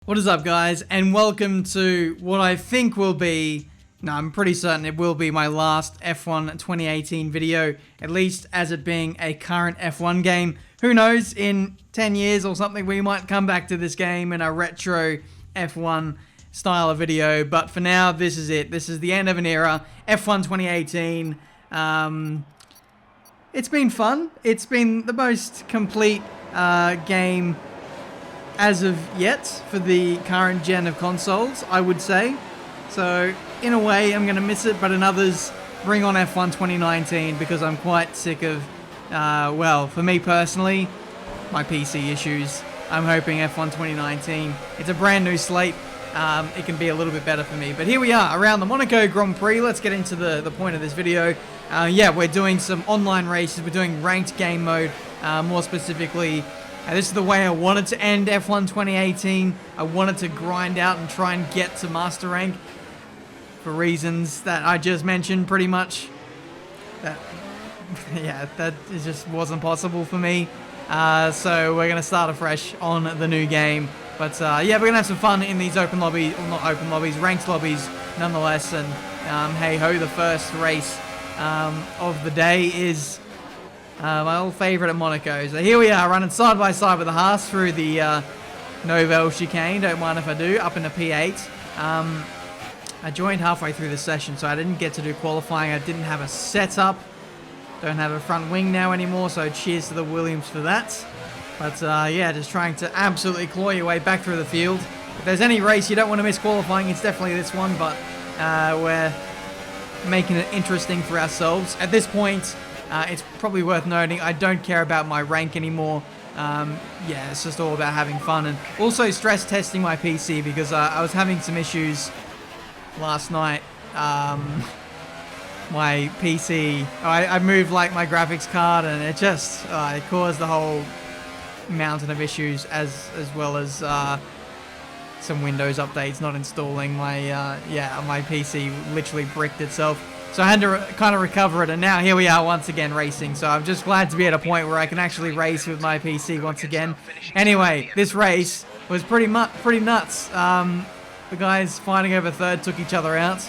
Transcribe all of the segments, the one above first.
What is up, guys, and welcome to what I think will be, no, I'm pretty certain it will be my last F1 2018 video, at least as it being a current F1 game. Who knows, in 10 years or something, we might come back to this game in a retro F1 style of video, but for now, this is it. This is the end of an era, F1 2018. It's been fun. It's been the most complete game as of yet for the current gen of consoles, I would say. So in a way I'm going to miss it, but in others, bring on F1 2019 because I'm quite sick of, well, for me personally, my PC issues. I'm hoping F1 2019, it's a brand new slate, it can be a little bit better for me. But here we are around the Monaco Grand Prix. Let's get into the point of this video. Yeah, we're doing some online races. We're doing ranked game mode, more specifically. This is the way I wanted to end F1 2018. I wanted to grind out and try and get to Master Rank for reasons that I just mentioned pretty much. That just wasn't possible for me. So we're going to start afresh on the new game. But yeah, we're going to have some fun in these open lobbies, well, not open lobbies, ranked lobbies nonetheless. And hey ho, the first race of the day is my old favourite at Monaco. So here we are, running side by side with the Haas through the Nouvelle chicane. Don't mind if I do, up in the P8. I joined halfway through the session, so I didn't get to do qualifying. I didn't have a setup. Don't have a front wing now anymore, so cheers to the Williams for that. But yeah, just trying to absolutely claw your way back through the field. If there's any race you don't want to miss qualifying, it's definitely this one, but we're making it interesting for ourselves. At this point, it's probably worth noting, I don't care about my rank anymore. Yeah, it's just all about having fun, and also stress testing my PC because I was having some issues last night. My PC, I moved like my graphics card, and it just it caused the whole mountain of issues, as well as some Windows updates not installing. My my PC literally bricked itself. So I had to kind of recover it, and now here we are once again racing. So I'm just glad to be at a point where I can actually race with my PC once again. Anyway, this race was pretty nuts. The guys fighting over third took each other out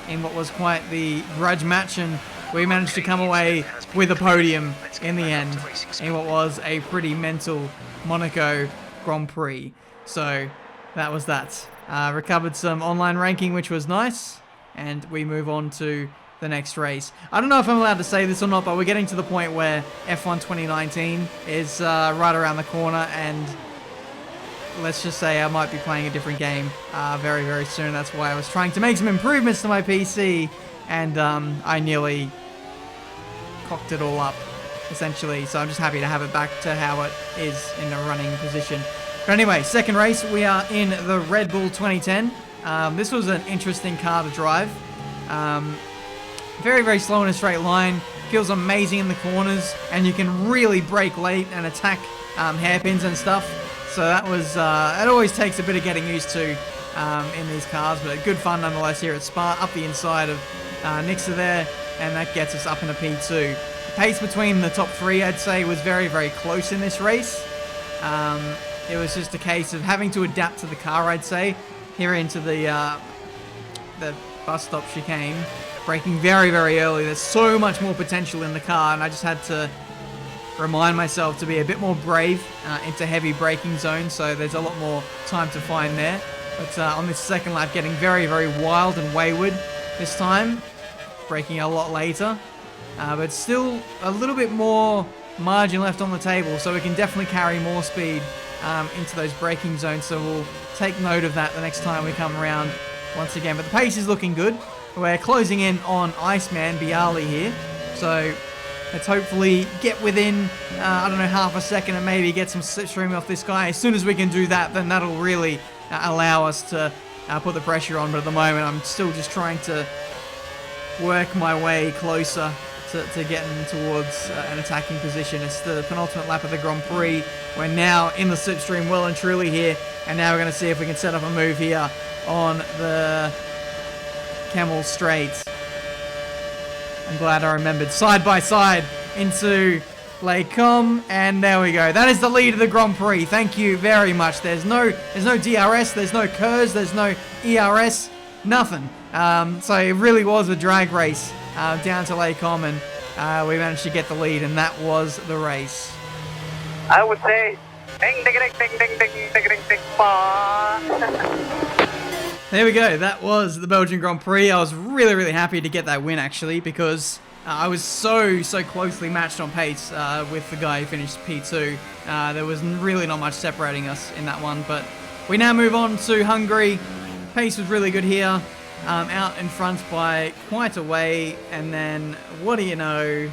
in what was quite the grudge match, and we managed to come away with a podium in the end in what was a pretty mental Monaco Grand Prix. So that was that. Recovered some online ranking, which was nice, and we move on to the next race. I don't know if I'm allowed to say this or not, but we're getting to the point where F1 2019 is right around the corner, and let's just say I might be playing a different game very, very soon. That's why I was trying to make some improvements to my PC, and I nearly cocked it all up, essentially. So I'm just happy to have it back to how it is in a running position. But anyway, second race, we are in the Red Bull 2010. This was an interesting car to drive. Very, very slow in a straight line. Feels amazing in the corners, and you can really brake late and attack hairpins and stuff. So that was, it always takes a bit of getting used to in these cars, but good fun nonetheless here at Spa, up the inside of Nixa there, and that gets us up in a P2. The pace between the top three, I'd say, was very, very close in this race. It was just a case of having to adapt to the car, I'd say, here into the bus stop chicane. Braking very, very early. There's so much more potential in the car, and I just had to remind myself to be a bit more brave into heavy braking zones, so there's a lot more time to find there. But on this second lap, getting very, very wild and wayward this time, braking a lot later, but still a little bit more margin left on the table, so we can definitely carry more speed into those braking zones, so we'll take note of that the next time we come around once again. But the pace is looking good. We're closing in on Iceman Bialy here, so let's hopefully get within, I don't know, half a second and maybe get some slipstream off this guy. As soon as we can do that, then that'll really allow us to put the pressure on. But at the moment, I'm still just trying to work my way closer to getting towards an attacking position. It's the penultimate lap of the Grand Prix. We're now in the slipstream well and truly here, and now we're going to see if we can set up a move here on the Camel Straight. I'm glad I remembered. Side by side into Les Combes, and there we go. That is the lead of the Grand Prix. Thank you very much. There's no DRS, there's no KERS, there's no ERS, nothing. So it really was a drag race down to Les Combes, and we managed to get the lead, and that was the race. I would say, ding, ding, ding, ding, ding, ding, ding, ding, ding, There we go. That was the Belgian Grand Prix. I was really, really happy to get that win, actually, because I was so closely matched on pace with the guy who finished P2. There was really not much separating us in that one, but we now move on to Hungary. Pace was really good here, out in front by quite a way, and then, what do you know,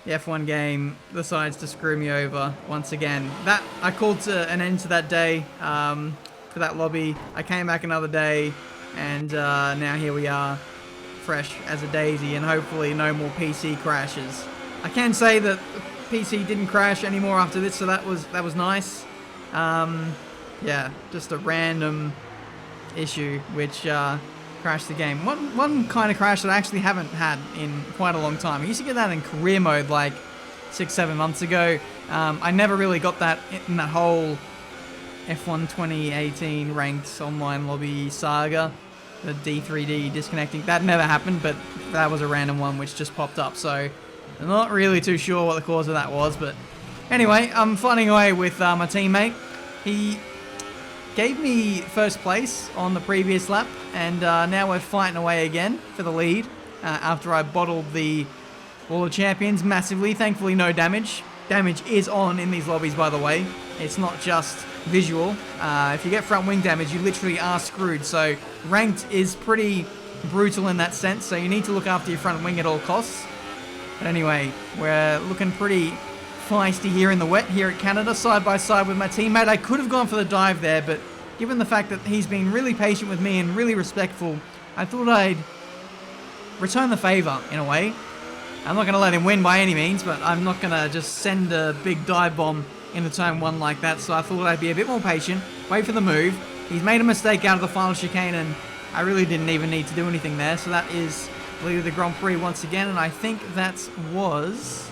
the F1 game decides to screw me over once again. That I called an end to that day for that lobby. I came back another day, and now here we are, fresh as a daisy, and hopefully no more PC crashes. I can say that the PC didn't crash anymore after this, so that was nice. Yeah, just a random issue which crashed the game. One kind of crash that I actually haven't had in quite a long time. I used to get that in career mode like 6-7 months ago. I never really got that in that whole F1 2018 ranked online lobby saga. The D3D disconnecting, that never happened, but that was a random one which just popped up, so I'm not really too sure what the cause of that was. But anyway, I'm fighting away with my teammate. He gave me first place on the previous lap, and now we're fighting away again for the lead after I bottled the Wall of Champions massively. Thankfully no damage. Damage is on in these lobbies, by the way. It's not just visual. If you get front wing damage, you literally are screwed. So ranked is pretty brutal in that sense, so you need to look after your front wing at all costs. But anyway, we're looking pretty feisty here in the wet here at Canada, side by side with my teammate. I could have gone for the dive there, but given the fact that he's been really patient with me and really respectful, I thought I'd return the favor in a way. I'm not going to let him win by any means, but I'm not going to just send a big dive bomb in the turn 1 like that, so I thought I'd be a bit more patient, wait for the move. He's made a mistake out of the final chicane, and I really didn't even need to do anything there, so that is the lead of the Grand Prix once again, and I think that was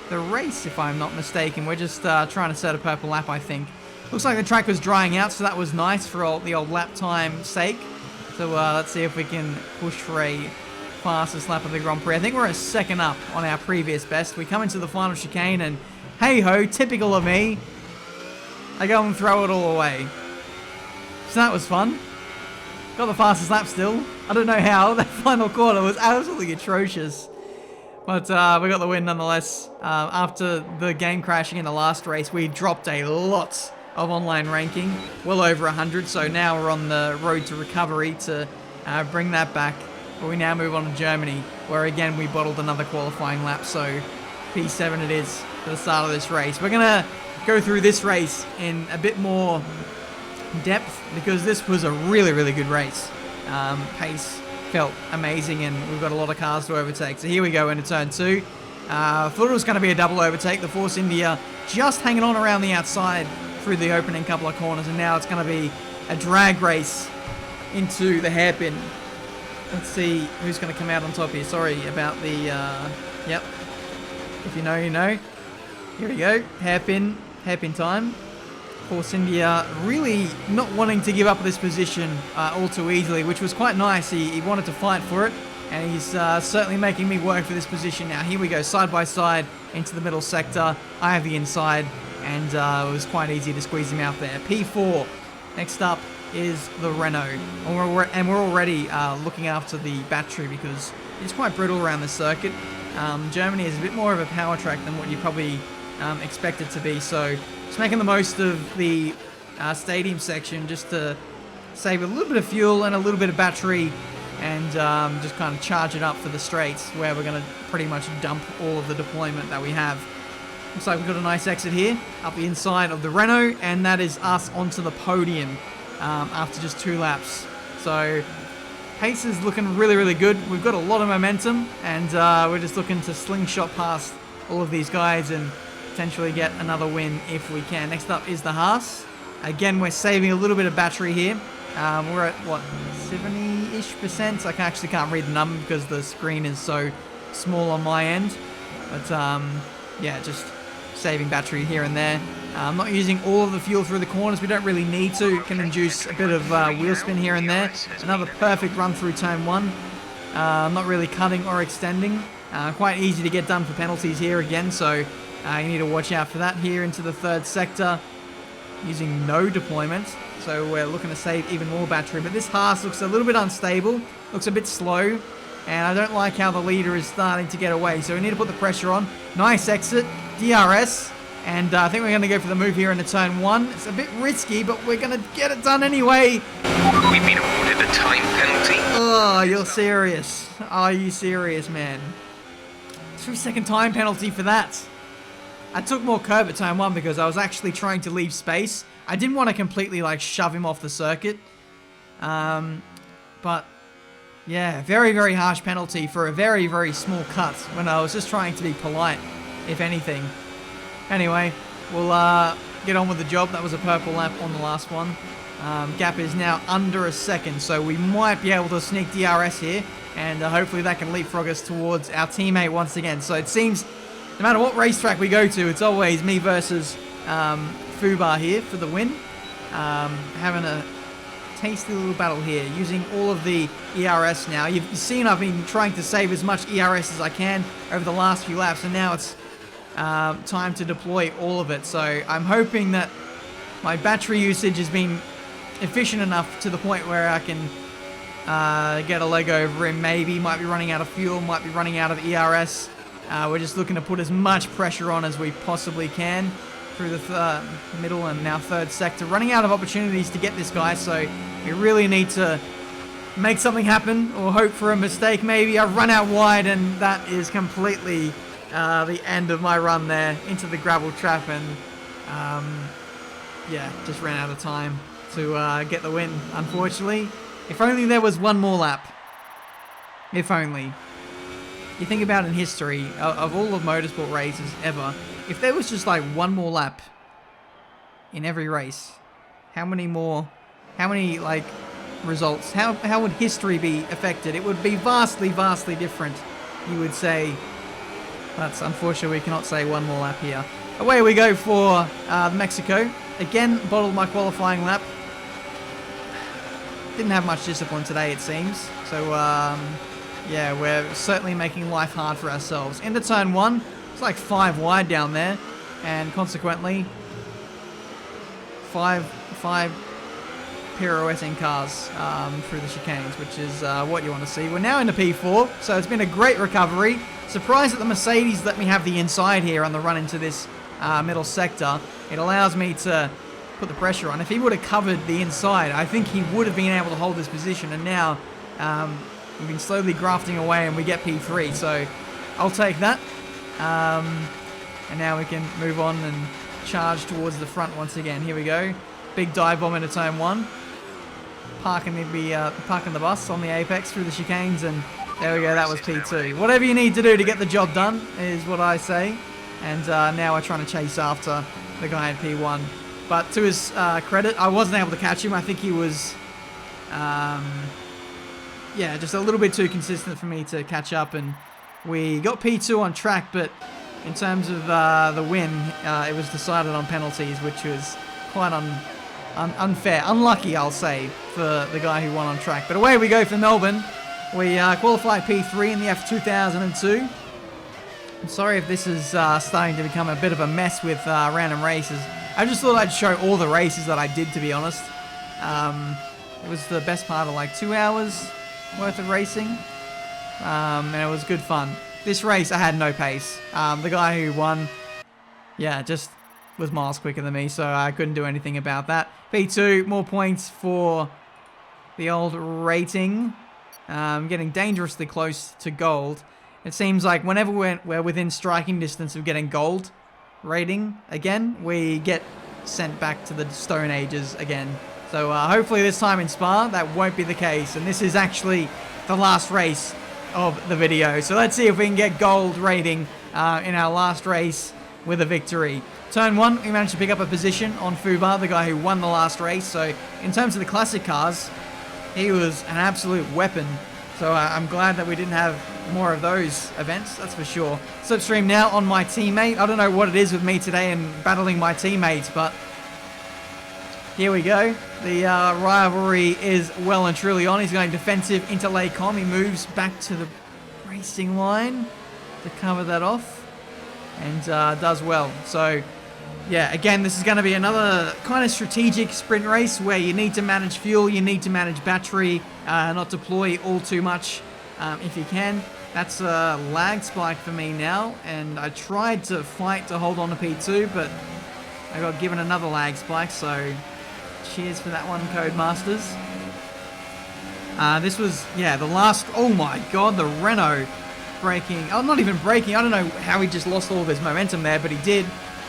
the race, if I'm not mistaken. We're just trying to set a purple lap, I think. Looks like the track was drying out, so that was nice for the old lap time sake. So let's see if we can push for a fastest lap of the Grand Prix. I think we're a second up on our previous best. We come into the final chicane, and hey-ho, typical of me, I go and throw it all away. So that was fun. Got the fastest lap still. I don't know how. That final corner was absolutely atrocious. But we got the win nonetheless. After the game crashing in the last race, we dropped a lot of online ranking. Well over 100. So now we're on the road to recovery to bring that back. But we now move on to Germany, where again we bottled another qualifying lap. So P7 it is for the start of this race. We're going to go through this race in a bit more depth because this was a really, really good race. Pace felt amazing, and we've got a lot of cars to overtake. So here we go into turn 2. Thought it was going to be a double overtake. The Force India just hanging on around the outside through the opening couple of corners, and now it's going to be a drag race into the hairpin. Let's see who's going to come out on top here. Sorry about the, yep. If you know, you know. Here we go. Hairpin time. Force India really not wanting to give up this position all too easily, which was quite nice. He wanted to fight for it, and he's certainly making me work for this position now. Here we go, side by side into the middle sector. I have the inside, and it was quite easy to squeeze him out there. P4. Next up is the Renault, and we're already looking after the battery because it's quite brittle around the circuit. Germany is a bit more of a power track than what you probably expect it to be, so just making the most of the stadium section just to save a little bit of fuel and a little bit of battery, and just kind of charge it up for the straights where we're going to pretty much dump all of the deployment that we have. Looks like we've got a nice exit here up the inside of the Renault, and that is us onto the podium after just 2 laps. So pace is looking really, really good. We've got a lot of momentum, and we're just looking to slingshot past all of these guys and potentially get another win if we can. Next up is the Haas. Again, we're saving a little bit of battery here. We're at, what, 70-ish%? I actually can't read the number because the screen is so small on my end. But yeah, just saving battery here and there. I'm not using all of the fuel through the corners. We don't really need to. Can induce a bit of wheel spin here and there. Another perfect run through turn 1. Not really cutting or extending. Quite easy to get done for penalties here again, so you need to watch out for that here into the third sector. Using no deployment, so we're looking to save even more battery. But this Haas looks a little bit unstable, looks a bit slow, and I don't like how the leader is starting to get away. So we need to put the pressure on. Nice exit, DRS, and I think we're going to go for the move here into turn 1. It's a bit risky, but we're going to get it done anyway. We've been awarded a time penalty. Oh, you're serious? Are you serious, man? 2-second time penalty for that. I took more curve at turn 1 because I was actually trying to leave space. I didn't want to completely like shove him off the circuit. But yeah, very, very harsh penalty for a very, very small cut when I was just trying to be polite, if anything. Anyway, we'll get on with the job. That was a purple lap on the last one. Gap is now under a second, so we might be able to sneak DRS here, and hopefully that can leapfrog us towards our teammate once again. So it seems no matter what racetrack we go to, it's always me versus Fubar here for the win. Having a tasty little battle here, using all of the ERS now. You've seen I've been trying to save as much ERS as I can over the last few laps, and now it's time to deploy all of it. So I'm hoping that my battery usage has been efficient enough to the point where I can get a leg over him. Maybe might be running out of fuel, might be running out of ERS. We're just looking to put as much pressure on as we possibly can through the middle and now third sector. Running out of opportunities to get this guy, so we really need to make something happen or hope for a mistake maybe. I've run out wide, and that is completely the end of my run there into the gravel trap, and yeah, just ran out of time to get the win, unfortunately. If only there was one more lap. If only. You think about in history, of all of motorsport races ever, if there was just like one more lap in every race, how many like results, how would history be affected? It would be vastly, vastly different, you would say. But unfortunately we cannot say one more lap here. Away we go for Mexico. Again, bottled my qualifying lap. Didn't have much discipline today, it seems. So, yeah, we're certainly making life hard for ourselves. Into turn 1, it's like 5 wide down there, and consequently, 5 pirouetting cars through the chicanes, which is what you want to see. We're now into P4, so it's been a great recovery. Surprised that the Mercedes let me have the inside here on the run into this middle sector. It allows me to put the pressure on. If he would have covered the inside, I think he would have been able to hold this position, and now we've been slowly grafting away and we get P3, so I'll take that. And now we can move on and charge towards the front once again. Here we go. Big dive bomb into turn 1. Parking the bus on the apex through the chicanes, and there we go, that was P2. Whatever you need to do to get the job done is what I say. And now we're trying to chase after the guy in P1. But to his credit, I wasn't able to catch him. I think he was yeah, just a little bit too consistent for me to catch up, and we got P2 on track, but in terms of the win, it was decided on penalties, which was quite unfair, unlucky, I'll say, for the guy who won on track. But away we go for Melbourne. We qualified P3 in the F2002. I'm sorry if this is starting to become a bit of a mess with random races. I just thought I'd show all the races that I did, to be honest. It was the best part of like 2 hours worth of racing, and it was good fun. This race I had no pace. The guy who won, yeah, just was miles quicker than me, so I couldn't do anything about that. P2, more points for the old rating. Getting dangerously close to gold. It seems like whenever we're within striking distance of getting gold rating again, we get sent back to the Stone Ages again. So hopefully this time in Spa, that won't be the case. And this is actually the last race of the video. So let's see if we can get gold rating in our last race with a victory. Turn 1, we managed to pick up a position on Fubar, the guy who won the last race. So in terms of the classic cars, he was an absolute weapon So I'm glad that we didn't have more of those events, that's for sure. Slipstream now on my teammate. I don't know what it is with me today and battling my teammates, but here we go. The rivalry is well and truly on. He's going defensive into Laycom. He moves back to the racing line to cover that off and does well. So yeah, again, this is going to be another kind of strategic sprint race where you need to manage fuel, you need to manage battery, not deploy all too much if you can. That's a lag spike for me now, and I tried to fight to hold on to P2, but I got given another lag spike, so cheers for that one, Codemasters. This was, yeah, the last, oh my god, the Renault braking, oh, not even braking, I don't know how he just lost all of his momentum there, but he did.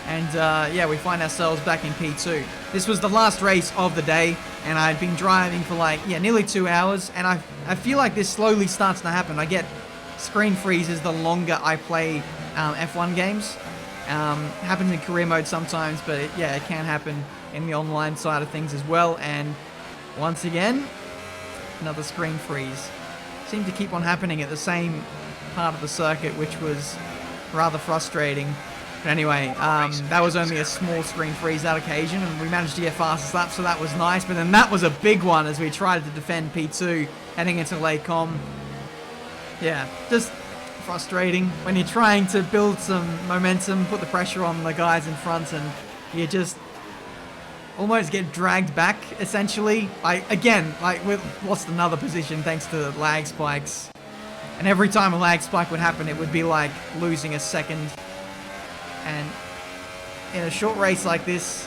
And yeah, we find ourselves back in P2. This was the last race of the day, and I'd been driving for like, yeah, nearly 2 hours, and I feel like this slowly starts to happen. I get screen freezes the longer I play F1 games. Happens in career mode sometimes, but it can happen in the online side of things as well. And once again, another screen freeze. Seemed to keep on happening at the same part of the circuit, which was rather frustrating. But anyway, that was only a small screen freeze that occasion, and we managed to get fastest lap, so that was nice. But then that was a big one as we tried to defend P2 heading into Laycom. Yeah, just frustrating when you're trying to build some momentum, put the pressure on the guys in front, and you just almost get dragged back, essentially. We've lost another position thanks to lag spikes. And every time a lag spike would happen, it would be like losing a second. And in a short race like this,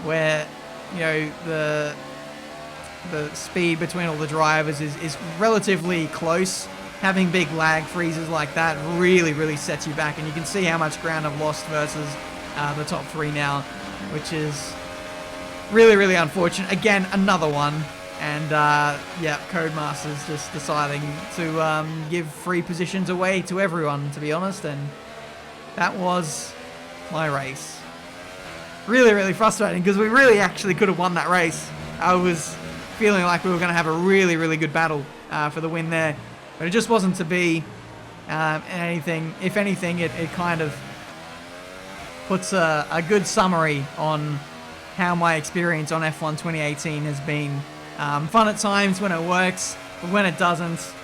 where, you know, the speed between all the drivers is relatively close, having big lag freezes like that really sets you back. And you can see how much ground I've lost versus the top three now, which is really unfortunate. Again, another one. And yeah, Codemasters just deciding to give free positions away to everyone, to be honest. And that was my race. Really frustrating, because we really actually could have won that race. I was feeling like we were going to have a really good battle for the win there. But it just wasn't to be. Anything. If anything, it kind of puts a good summary on how my experience on F1 2018 has been. Fun at times when it works, but when it doesn't,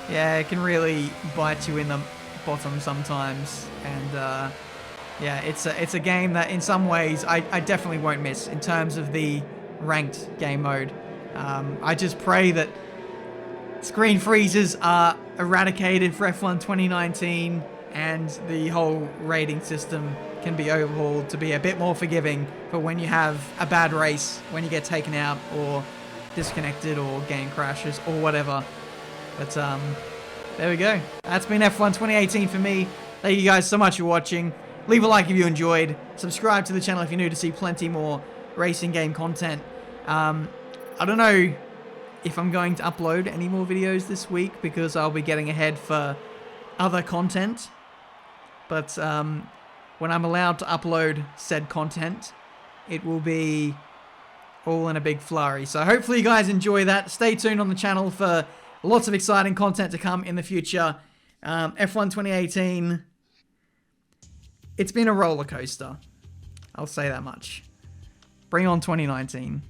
yeah, it can really bite you in the bottom sometimes. And yeah, it's a game that in some ways I definitely won't miss in terms of the ranked game mode. I just pray that screen freezes are eradicated for F1 2019 and the whole rating system can be overhauled to be a bit more forgiving for when you have a bad race, when you get taken out or disconnected or game crashes or whatever. But there we go. That's been F1 2018 for me. Thank you guys so much for watching. Leave a like if you enjoyed. Subscribe to the channel if you're new to see plenty more racing game content. I don't know if I'm going to upload any more videos this week because I'll be getting ahead for other content. But when I'm allowed to upload said content, it will be all in a big flurry. So hopefully you guys enjoy that. Stay tuned on the channel for lots of exciting content to come in the future. F1 2018, it's been a roller coaster. I'll say that much. Bring on 2019.